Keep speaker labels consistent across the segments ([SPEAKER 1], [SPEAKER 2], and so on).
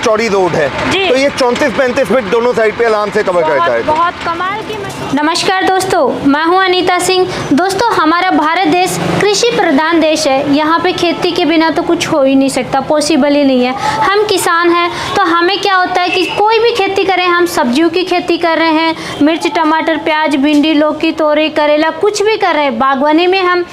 [SPEAKER 1] चौड़ी रोड है, तो ये 34-35 फीट दोनों साइड पे आराम से कवर करता है।
[SPEAKER 2] बहुत कमाल की मशीन। नमस्कार दोस्तों, मैं हूं अनीता सिंह। दोस्तों, हमारा भारत देश कृषि प्रधान देश है। यहाँ पे खेती के बिना तो कुछ हो ही नहीं सकता, पॉसिबल ही नहीं है। हम किसान हैं तो हमें क्या होता है कि कोई भी खेती करें, हम सब्जियों की खेती कर रहे हैं, मिर्च, टमाटर, प्याज, भिंडी, लौकी, तोरई, करेला, कुछ भी कर रहे हैं। बागवानी में हम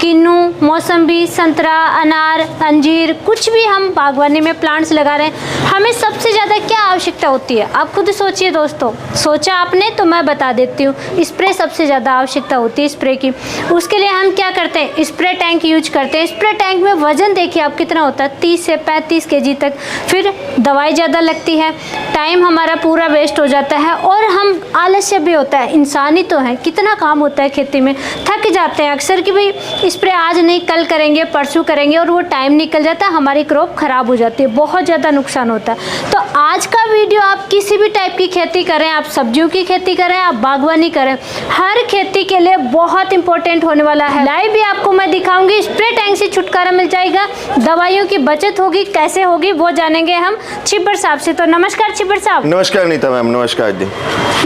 [SPEAKER 2] किन्नू, मौसम्बी, संतरा, अनार, अंजीर, कुछ भी हम बागवानी में प्लांट्स लगा रहे हैं। हमें सबसे ज़्यादा क्या आवश्यकता होती है, आप खुद सोचिए दोस्तों। सोचा आपने तो मैं बता देती हूँ। स्प्रे सबसे ज़्यादा आवश्यकता होती है स्प्रे की। उसके लिए हम क्या करते हैं, स्प्रे टैंक यूज करते हैं। स्प्रे टैंक में वजन देखिए आप कितना होता है, 30 से 35 kg तक। फिर दवाई ज़्यादा लगती है, टाइम हमारा पूरा वेस्ट हो जाता है और हम आलस्य भी होता है। इंसान ही तो है, कितना काम होता है खेती में, थक जाते हैं अक्सर कि भाई स्प्रे आज नहीं कल करेंगे, परसों करेंगे, और वो टाइम निकल जाता है, हमारी क्रॉप खराब हो जाती है, बहुत ज़्यादा नुकसान होता है। तो आज का वीडियो आप किसी भी टाइप की खेती करें, आप सब्जियों की खेती करें, आप बागवानी करें, हर खेती के लिए बहुत इंपॉर्टेंट होने वाला है। लाइव भी आपको मैं दिखाऊंगी, स्प्रे टैंक से छुटकारा मिल जाएगा, दवाइयों की बचत होगी, कैसे होगी वो जानेंगे हम छिब्बर साहब से। तो नमस्कार छिब्बर साहब।
[SPEAKER 1] नमस्कार नीता मैम। नमस्कार जी।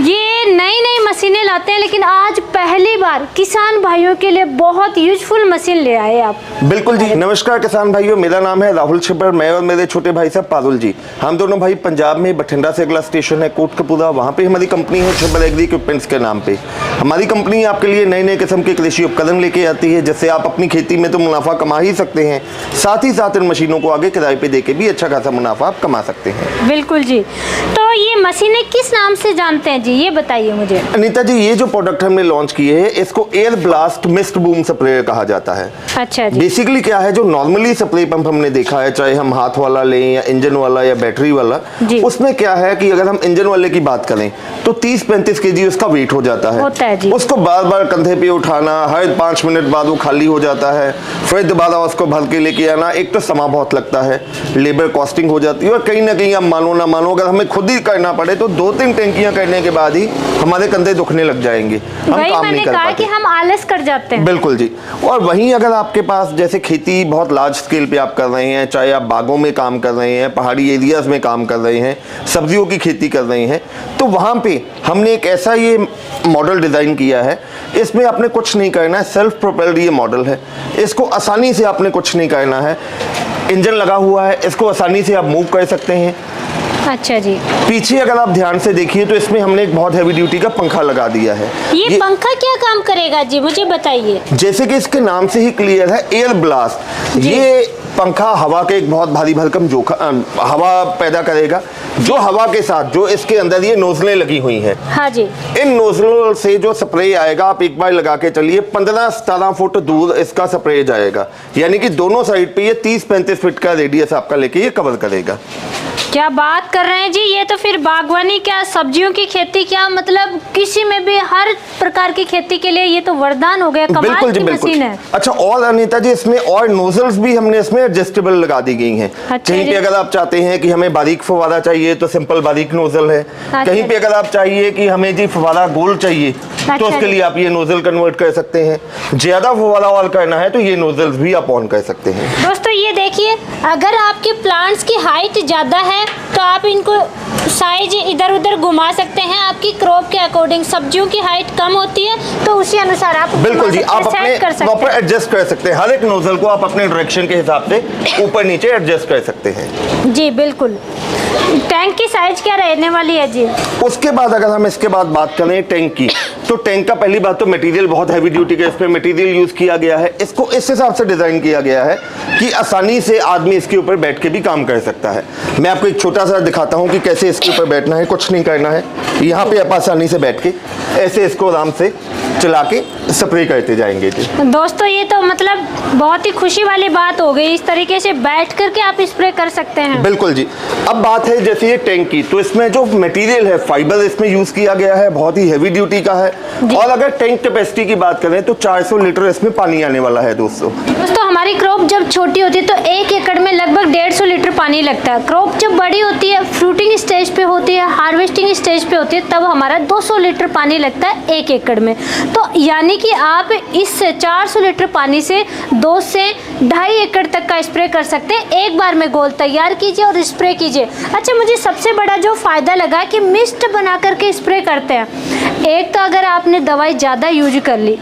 [SPEAKER 2] ये नई नई मशीनें लाते हैं, लेकिन आज पहली बार किसान भाइयों के लिए बहुत यूजफुल मशीन ले आए आप।
[SPEAKER 1] बिल्कुल जी। नमस्कार किसान भाइयों, मेरा नाम है राहुल छिब्बर। मैं और मेरे छोटे भाई साहब पारुल जी, हम दोनों भाई पंजाब में बठिंडा से अगला स्टेशन है कोटकपुरा, वहाँ पे हमारी कंपनी है छिब्बर एग्री इक्विपमेंट्स के नाम पे। हमारी कंपनी आपके लिए नए नए किस्म के कृषि उपकरण लेके आती है, जिससे आप अपनी खेती में तो मुनाफा कमा ही सकते हैं, साथ ही साथ इन मशीनों को आगे किराए पे देके भी अच्छा खासा मुनाफा आप कमा सकते हैं।
[SPEAKER 2] बिल्कुल जी। तो ये मशीनें किस नाम से जानते हैं जी, ये बताइए मुझे।
[SPEAKER 1] अनीता जी, ये जो प्रोडक्ट हमने लॉन्च किए हैं, इसको air blast mist boom spray कहा जाता है।
[SPEAKER 2] अच्छा जी।
[SPEAKER 1] बेसिकली क्या है, जो नॉर्मली स्प्रे पंप हमने देखा है, चाहे हम हाथ वाला लें या इंजन वाला या बैटरी वाला, उसमें क्या है कि अगर हम इंजन वाले की बात करें तो 30-35 kg उसका वेट हो जाता है,
[SPEAKER 2] होता है जी।
[SPEAKER 1] उसको बार बार कंधे पे उठाना, हर 5 मिनट बाद वो खाली हो जाता है, फिर दोबारा उसको भर के लेके आना। एक तो समय बहुत लगता है, लेबर कॉस्टिंग हो जाती है, और कहीं ना कहीं आप मानो ना मानो, अगर हमें खुद ही करना पड़े तो 2-3 टैंकियां करने के बाद ही हमारे कंधे दुखने लग जाएंगे, हम काम नहीं कर पाते,
[SPEAKER 2] कि हम आलस कर जाते हैं।
[SPEAKER 1] बिल्कुल जी। और वहीं अगर आपके पास जैसे खेती बहुत लार्ज स्केल पे आप कर रहे हैं, चाहे आप बागों में काम कर रहे हैं, पहाड़ी एरियाज में काम कर रहे हैं, सब्जियों की खेती कर रहे हैं, तो वहाँ पे हमने एक ऐसा ये मॉडल डिज़ाइन किया है। इसमें आपने कुछ नहीं करना है, सेल्फ प्रोपेल्ड ये मॉडल है, इसको आसानी से आपने कुछ नहीं करना है। इंजन लगा हुआ है, इसको आसानी से आप मूव कर सकते हैं।
[SPEAKER 2] अच्छा जी।
[SPEAKER 1] पीछे अगर आप ध्यान से देखिए तो इसमें हमने एक बहुत हैवी ड्यूटी का पंखा लगा दिया है।
[SPEAKER 2] ये पंखा क्या काम करेगा जी, मुझे बताइए।
[SPEAKER 1] जैसे कि इसके नाम से ही क्लियर है, एयर ब्लास्ट। ये पंखा हवा के एक बहुत भारी भरकम हवा पैदा करेगा, जो हवा के साथ जो इसके अंदर ये नोजलें लगी हुई हैं।
[SPEAKER 2] हाँ जी।
[SPEAKER 1] इन नोजलों से जो स्प्रे आएगा, आप एक बार लगा के चलिए, 15-17 फुट दूर इसका स्प्रे जाएगा, यानी कि दोनों साइड पे ये 30-35 फीट का रेडियस आपका लेके ये कवर करेगा।
[SPEAKER 2] क्या बात कर रहे हैं जी, ये तो फिर बागवानी क्या, सब्जियों की खेती क्या, मतलब किसी में भी हर प्रकार की खेती के लिए ये तो वरदान हो गया, कमाल की मशीन है। अच्छा,
[SPEAKER 1] और अनीता जी इसमें और नोजल्स भी हमने इसमें एडजस्टेबल लगा दी गई हैं। कहीं पे अगर आप चाहते हैं कि हमें बारीक फव्वारा चाहिए तो सिंपल बारीक नोजल है, कहीं पे अगर आप चाहिए कि हमें जी फव्वारा गोल चाहिए तो उसके लिए आप ये नोजल कन्वर्ट कर सकते हैं, ज्यादा फव्वारा ऑन करना है तो ये नोजल्स भी आप ऑन कर सकते हैं।
[SPEAKER 2] दोस्तों ये देखिए, अगर आपके प्लांट्स की हाइट ज्यादा है तो आप इनको साइज इधर उधर घुमा सकते हैं, आपकी क्रॉप के अकॉर्डिंग। सब्जियों की हाइट कम होती है तो उसी अनुसार आप
[SPEAKER 1] बिल्कुल जी, आप अपने प्रॉपर एडजस्ट कर सकते हैं, हर एक नोजल को आप अपने डायरेक्शन के हिसाब से ऊपर नीचे एडजस्ट कर सकते हैं
[SPEAKER 2] जी। बिल्कुल। टैंक की साइज क्या रहने वाली है जी?
[SPEAKER 1] उसके बाद अगर हम इसके बाद बात करें टैंक की, तो टैंक का पहली बात तो मटेरियल बहुत हैवी ड्यूटी का इसमें मटेरियल यूज किया गया है। इसको इस हिसाब से डिजाइन किया गया है कि आसानी से आदमी इसके ऊपर बैठ के भी काम कर सकता है। मैं आपको एक छोटा सा दिखाता हूं कि कैसे इसके ऊपर बैठना है। कुछ नहीं करना है, यहाँ पे आप आसानी से बैठ के ऐसे इसको आराम से चला के स्प्रे करते जाएंगे जी।
[SPEAKER 2] दोस्तों ये तो मतलब बहुत ही खुशी वाली बात हो गई, इस तरीके से बैठ करके आप स्प्रे कर सकते हैं।
[SPEAKER 1] बिल्कुल जी। अब बात है जैसे ये टैंक की, तो इसमें जो मटेरियल है फाइबर इसमें यूज किया गया है, बहुत ही हैवी ड्यूटी का है। और अगर टैंक कैपेसिटी की बात करें तो 400 लीटर इसमें पानी आने वाला है। दोस्तों
[SPEAKER 2] हमारी क्रॉप जब छोटी होती है तो 1 एकड़ में लगभग 150 लीटर पानी लगता है। क्रॉप जब बड़ी होती है, फ्रूटिंग स्टेज पे होती है, हार्वेस्टिंग स्टेज पे होती है, तब हमारा 200 लीटर पानी लगता है 1 एकड़ में। तो यानी कि आप इस 400 लीटर पानी से 2 से 2.5 एकड़ तक का स्प्रे कर सकते हैं। एक बार में घोल तैयार कीजिए और स्प्रे कीजिए। अच्छा, मुझे सबसे बड़ा जो फ़ायदा लगा कि मिस्ट बना करके स्प्रे करते हैं। एक तो अगर आपने दवाई ज़्यादा यूज कर ली,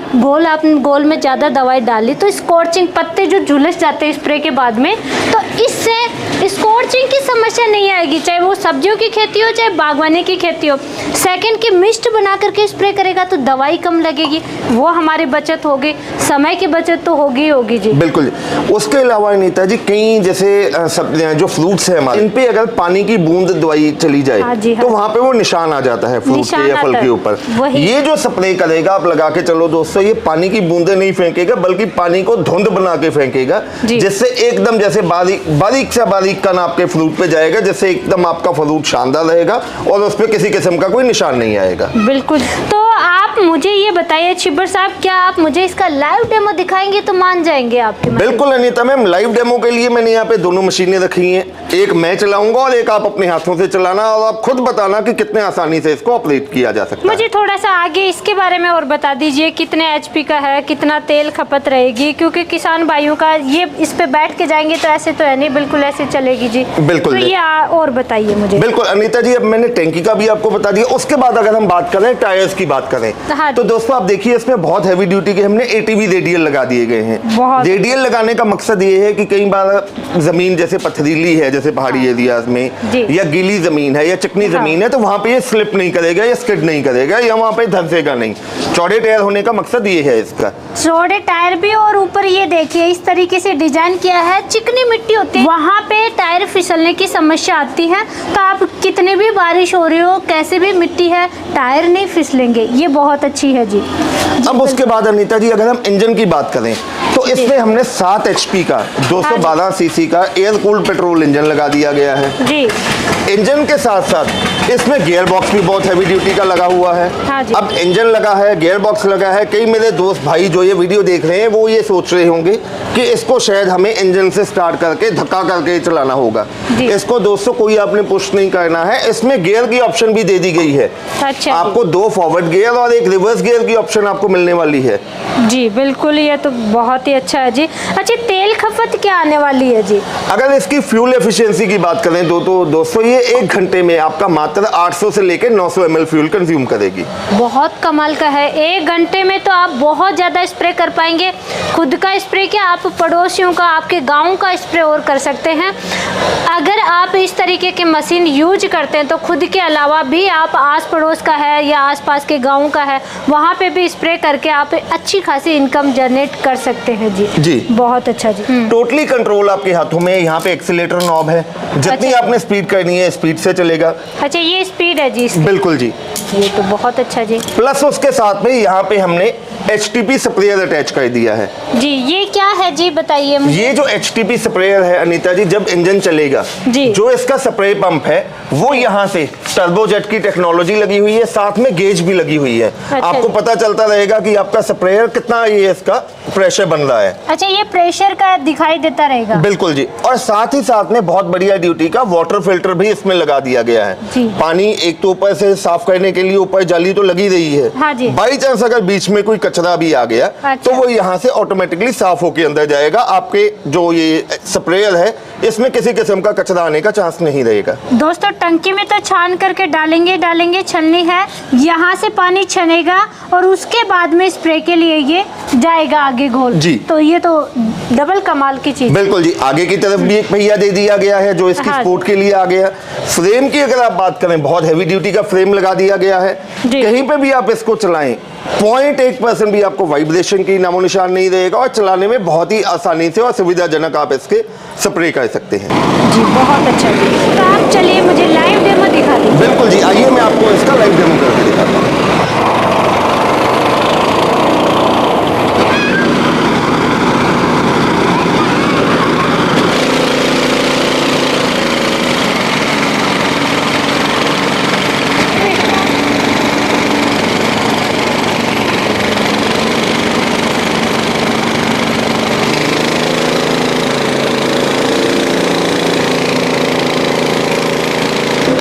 [SPEAKER 2] आपने घोल में ज़्यादा दवाई डाली, तो स्कॉर्चिंग पत्ते जो झुलस जाते हैं स्प्रे के बाद में, तो इससे स्कॉर्चिंग की समस्या नहीं आएगी, चाहे वो सब्जियों की खेती हो चाहे बागवानी की खेती हो। सेकंड की मिस्ट बना करके स्प्रे करेगा तो दवाई कम लगेगी, वो हमारी बचत होगी, समय की बचत तो होगी ही होगी जी।
[SPEAKER 1] बिल्कुल। उसके अलावा अनीता जी कई जैसे सब्जियां जो फ्रूट्स है हमारे, इन पे अगर पानी की बूंद दवाई चली जाए
[SPEAKER 2] हाँ जी, हाँ।
[SPEAKER 1] तो वहाँ पे वो निशान आ जाता है फ्रूट के या फल के ऊपर। ये जो स्प्रे करेगा आप लगा के चलो दोस्तों, ये पानी की बूंदे नहीं फेंकेगा बल्कि पानी को धुंध बना के फेंकेगा, जिससे एकदम जैसे बारीक से बारीक कण आपके फ्रूट पे जाएगा, जिससे एकदम आपका फ्रूट शानदार रहेगा और उस पर किसी किस्म का कोई निशान नहीं आएगा।
[SPEAKER 2] बिल्कुल। तो आप मुझे ये बताइए छिब्बर साहब, क्या आप मुझे इसका लाइव डेमो दिखाएंगे तो मान जाएंगे आपके?
[SPEAKER 1] बिल्कुल अनीता मैम, लाइव डेमो के लिए मैंने यहाँ पे दोनों मशीनें रखी हैं, एक मैं चलाऊंगा और एक आप अपने हाथों से चलाना और आप खुद बताना कि कितने आसानी से इसको ऑपरेट किया जा सकता है।
[SPEAKER 2] मुझे थोड़ा सा आगे इसके बारे में और बता दीजिए, कितने HP का है, कितना तेल खपत रहेगी, क्योंकि किसान भाइयों का ये इस पे बैठ के जाएंगे तो ऐसे तो है नहीं, बिल्कुल ऐसे चलेगी जी।
[SPEAKER 1] बिल्कुल।
[SPEAKER 2] तो ये और बताइए मुझे।
[SPEAKER 1] बिल्कुल अनीता जी, अब मैंने टैंकी का भी आपको बता दिया। उसके बाद अगर हम बात करें टायर्स की बात करें,
[SPEAKER 2] हाँ,
[SPEAKER 1] तो दोस्तों आप देखिए इसमें बहुत हैवी ड्यूटी के हमने ATV रेडियल लगा दिए गए हैं। रेडियल लगाने का मकसद ये है कि कई बार जमीन जैसे पथरीली है, जैसे पहाड़ी एरियाज में, या गीली जमीन है या चिकनी जमीन है, तो वहां पे ये स्लिप नहीं करेगा या स्किड नहीं करेगा या वहां पे धंसेगा नहीं। चौड़े टायर होने का मकसद ये है इसका।
[SPEAKER 2] चौड़े टायर भी, और ऊपर ये देखिए इस तरीके से डिजाइन किया है। चिकनी मिट्टी होती है वहाँ पे टायर फिसलने की समस्या आती है, तो आप कितने भी बारिश हो रही हो, कैसे भी मिट्टी है, टायर नहीं फिसलेंगे। ये बहुत अच्छी है जी।
[SPEAKER 1] अब उसके बाद अनीता जी अगर हम इंजन की बात करें तो इसमें हमने 7 HP का 212 cc का एयर कूल्ड पेट्रोल इंजन लगा दिया गया है
[SPEAKER 2] जी।
[SPEAKER 1] इंजन के साथ साथ इसमें गियर बॉक्स भी बहुत हैवी ड्यूटी का लगा हुआ है।
[SPEAKER 2] हाँ जी।
[SPEAKER 1] अब इंजन लगा है, गियर बॉक्स लगा है, कई मेरे दोस्त भाई जो ये वीडियो देख रहे हैं वो ये सोच रहे होंगे कि इसको शायद हमें इंजन से स्टार्ट करके धक्का करके चलाना होगा। इसको दोस्तों कोई आपने पुश नहीं करना है, इसमें गियर की ऑप्शन भी दे दी गई है।
[SPEAKER 2] अच्छा,
[SPEAKER 1] आपको 2 फॉरवर्ड गियर और 1 रिवर्स गियर की ऑप्शन आपको मिलने वाली है
[SPEAKER 2] जी। बिल्कुल, ये तो बहुत ही अच्छा है जी। अच्छा, तेल खपत क्या आने वाली है जी?
[SPEAKER 1] अगर इसकी फ्यूल एफिशिएंसी की बात करें तो दोस्तों ये 1 घंटे में आपका मात्र 800 से लेकर 900 ml फ्यूल कंज्यूम करेगी।
[SPEAKER 2] बहुत कमाल का है। 1 घंटे में तो आप बहुत ज़्यादा स्प्रे कर पाएंगे। खुद का स्प्रे क्या, आप पड़ोसियों का, आपके गांव का स्प्रे और कर सकते हैं। अगर आप इस तरीके के मशीन यूज करते हैं तो खुद के अलावा भी आप आस पड़ोस का है या आसपास के गाँव का है, वहाँ पे भी स्प्रे करके आप अच्छी खासी इनकम जनरेट कर सकते हैं जी।
[SPEAKER 1] जी
[SPEAKER 2] बहुत अच्छा जी।
[SPEAKER 1] टोटली कंट्रोल आपके हाथों में। यहाँ पे एक्सीलेटर नॉब है, जितनी आपने स्पीड करनी है स्पीड से चलेगा।
[SPEAKER 2] अच्छा, ये स्पीड है जी इसकी?
[SPEAKER 1] बिल्कुल जी।
[SPEAKER 2] ये तो बहुत अच्छा जी।
[SPEAKER 1] प्लस उसके साथ में यहाँ पे हमने HTP स्प्रेयर अटैच कर दिया है
[SPEAKER 2] जी। ये क्या है जी, बताइए मुझे।
[SPEAKER 1] ये जो HTP स्प्रेयर है अनीता जी, जब इंजन चलेगा
[SPEAKER 2] जी,
[SPEAKER 1] जो इसका स्प्रे पंप है वो यहाँ से टर्बोजेट की टेक्नोलॉजी लगी हुई है, साथ में गेज भी लगी हुई है।
[SPEAKER 2] अच्छा,
[SPEAKER 1] आपको पता चलता रहेगा कि आपका स्प्रेयर कितना ये इसका प्रेशर बन रहा है।
[SPEAKER 2] अच्छा, ये प्रेशर का दिखाई देता रहेगा?
[SPEAKER 1] बिल्कुल जी। और साथ ही साथ में बहुत बढ़िया ड्यूटी का वाटर फिल्टर भी इसमें लगा दिया गया है
[SPEAKER 2] जी।
[SPEAKER 1] पानी एक तो ऊपर से साफ करने के लिए ऊपर जाली तो लगी रही है।
[SPEAKER 2] हाँ जी।
[SPEAKER 1] बाई चांस अगर बीच में कोई कचरा भी आ गया
[SPEAKER 2] अच्छा,
[SPEAKER 1] तो वो यहाँ से ऑटोमेटिकली साफ होके अंदर जाएगा। आपके जो ये स्प्रेयर है इसमें किसी किस्म का कचरा आने का चांस नहीं रहेगा।
[SPEAKER 2] दोस्तों, टंकी में तो छान करके डालेंगे, छलनी है, यहाँ से पानी छनेगा और उसके बाद में स्प्रे के लिए ये जाएगा आगे घोल जी। तो ये तो डबल कमाल की चीज।
[SPEAKER 1] बिल्कुल जी। आगे की तरफ भी एक पहिया दे दिया गया है जो इसकी सपोर्ट के लिए आ गया। फ्रेम की अगर आप बात करें, बहुत हैवी ड्यूटी का फ्रेम लगा दिया गया है। कहीं पे भी आप इसको चलाएं 0.1% भी आपको वाइब्रेशन की नामो निशान नहीं रहेगा और चलाने में बहुत ही आसानी से और सुविधाजनक आप इसके स्प्रे कर सकते हैं
[SPEAKER 2] जी। बहुत अच्छा जी। तो आप चलिए मुझे लाइव डेमो दिखा दीजिए।
[SPEAKER 1] बिल्कुल जी, आइए मैं आपको इसका लाइव डेमो करके दिखाता हूँ।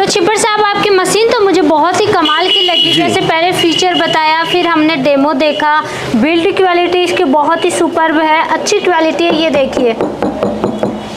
[SPEAKER 2] छिब्बर साहब, आपकी मशीन तो मुझे बहुत ही कमाल की लगी। जैसे पहले फीचर बताया, फिर हमने डेमो देखा। बिल्ड क्वालिटी इसकी बहुत ही सुपर्ब है, अच्छी क्वालिटी है। ये देखिए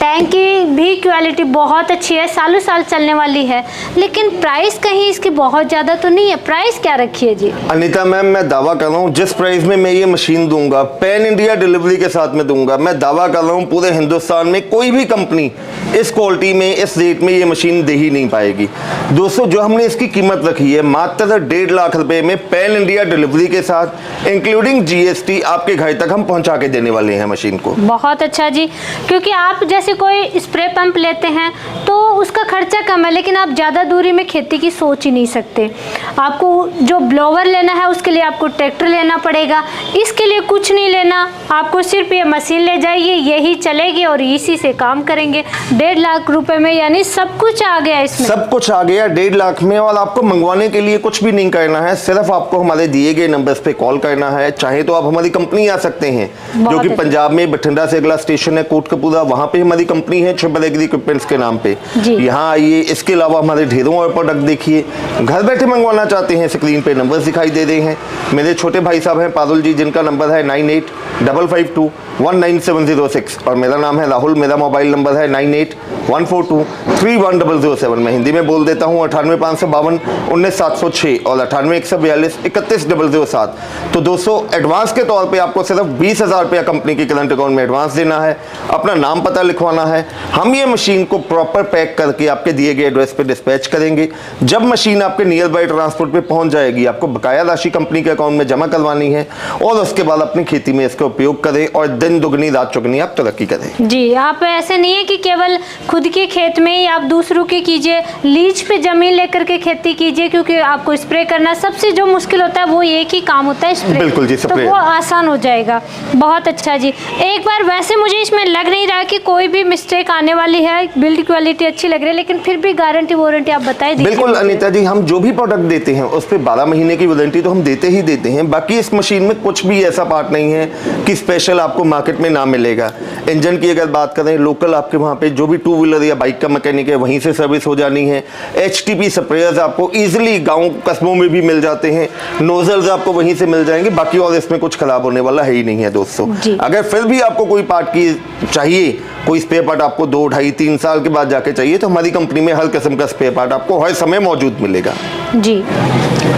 [SPEAKER 2] टैंक की भी क्वालिटी बहुत अच्छी है, सालों साल चलने वाली है। लेकिन प्राइस कहीं इसकी बहुत ज़्यादा तो नहीं है? प्राइस क्या रखी है जी?
[SPEAKER 1] अनीता मैम, मैं दावा कर रहा हूँ जिस प्राइस में मैं ये मशीन दूंगा, पैन इंडिया डिलीवरी के साथ में दूंगा, मैं दावा कर रहा हूँ पूरे हिंदुस्तान में कोई भी कंपनी इस क्वालिटी में, इस रेट में ये मशीन दे ही नहीं पाएगी। दोस्तों, जो हमने इसकी कीमत रखी है मात्र 1.5 लाख रुपए में, पैन इंडिया डिलीवरी के साथ इंक्लूडिंग GST आपके घर तक हम पहुंचा के देने वाले हैं मशीन को।
[SPEAKER 2] बहुत अच्छा जी, क्योंकि आप जैसे कोई स्प्रे पंप लेते हैं तो उसका खर्चा कम है, लेकिन आप ज़्यादा दूरी में खेती की सोच ही नहीं सकते। आपको जो ब्लोवर लेना है उसके लिए आपको ट्रैक्टर लेना पड़ेगा, इसके लिए कुछ नहीं लेना, आपको सिर्फ ये मशीन ले जाइए, यही चलेगी और इसी से काम करेंगे। 1.5 लाख रुपए में यानी सब कुछ आ गया इसमें।
[SPEAKER 1] सब कुछ आ गया 1.5 लाख में, और आपको मंगवाने के लिए कुछ भी नहीं करना है, सिर्फ आपको हमारे दिए गए नंबर्स पे कॉल करना है। चाहे तो आप हमारी कंपनी आ सकते हैं, जो कि पंजाब में बठिंडा से अगला स्टेशन है कोटकपूरा, वहां पे हमारी कंपनी है ट्रिपल एग्री इक्विपमेंट्स के नाम पे। यहाँ आइए। इसके अलावा हमारे ढेरों और प्रोडक्ट देखिए। घर बैठे मंगवाना चाहते हैं, स्क्रीन पे नंबर्स दिखाई दे रहे हैं। मेरे छोटे भाई साहब हैं पारुल जी, जिनका नंबर है 9855219706, और मेरा नाम है राहुल, मेरा मोबाइल नंबर है 9814231007। मैं हिंदी में बोल देता हूँ 9855219706 और 9814231007। तो दोस्तों, एडवांस के तौर पे आपको सिर्फ 20,000 रुपया कंपनी के करंट अकाउंट में एडवांस देना है, अपना नाम पता लिखवाना है। हम ये मशीन को प्रॉपर पैक करके आपके दिए गए एड्रेस पे डिस्पैच करेंगे। जब मशीन आपके नियर बाय ट्रांसपोर्ट पे पहुंच जाएगी, आपको बकाया राशि कंपनी के अकाउंट में जमा करवानी है, और उसके बाद अपनी खेती में इसका उपयोग करें और दिन दुगनी रात चौगनी आप तरक्की करें।
[SPEAKER 2] जी, आप ऐसे नहीं है कि केवल खुद के खेत में ही आप दूसरों की कीजिए, लीज पे जमीन लेकर के खेती कीजिए, क्योंकि आपको स्प्रे करना सबसे जो मुश्किल होता है वो एक ही काम होता है, स्प्रे।
[SPEAKER 1] बिल्कुल जी, स्प्रे।
[SPEAKER 2] तो वो आसान हो जाएगा। बहुत अच्छा जी। एक बार वैसे मुझे इसमें लग नहीं रहा कि कोई भी मिस्टेक आने वाली है, बिल्ड क्वालिटी अच्छी लग रही है, लेकिन फिर भी गारंटी वारंटी आप बताएं।
[SPEAKER 1] बिल्कुल अनीता जी, हम जो भी प्रोडक्ट देते हैं उस पे 12 महीने की वारंटी तो हम देते ही देते हैं। बाकी इस मशीन में कुछ भी ऐसा पार्ट नहीं है कि स्पेशल आपको मार्केट में ना मिलेगा। इंजन की अगर बात करें, लोकल आपके वहाँ पे जो भी 2 व्हीलर या बाइक का मैकेनिक है वहीं से सर्विस हो जानी है। HTP स्प्रेयर्स आपको इजीली गांव कस्बों में भी मिल जाते हैं, नोजल्स आपको वहीं से मिल जाएंगे। बाकी और इसमें कुछ खराब होने वाला है ही नहीं है दोस्तों। अगर फिर भी आपको कोई पार्ट की चाहिए, कोई स्पेयर पार्ट आपको 2, 2.5, 3 साल के बाद जाके चाहिए, तो हमारी कंपनी में हर किस्म का स्पेयर पार्ट आपको हर समय मौजूद मिलेगा।
[SPEAKER 2] जी,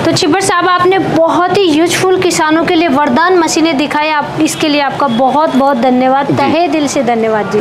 [SPEAKER 2] तो छिब्बर साहब, आपने बहुत ही यूजफुल किसानों के लिए वरदान मशीनें दिखाई, आप इसके लिए आपका बहुत बहुत धन्यवाद, तहे दिल से धन्यवाद जी।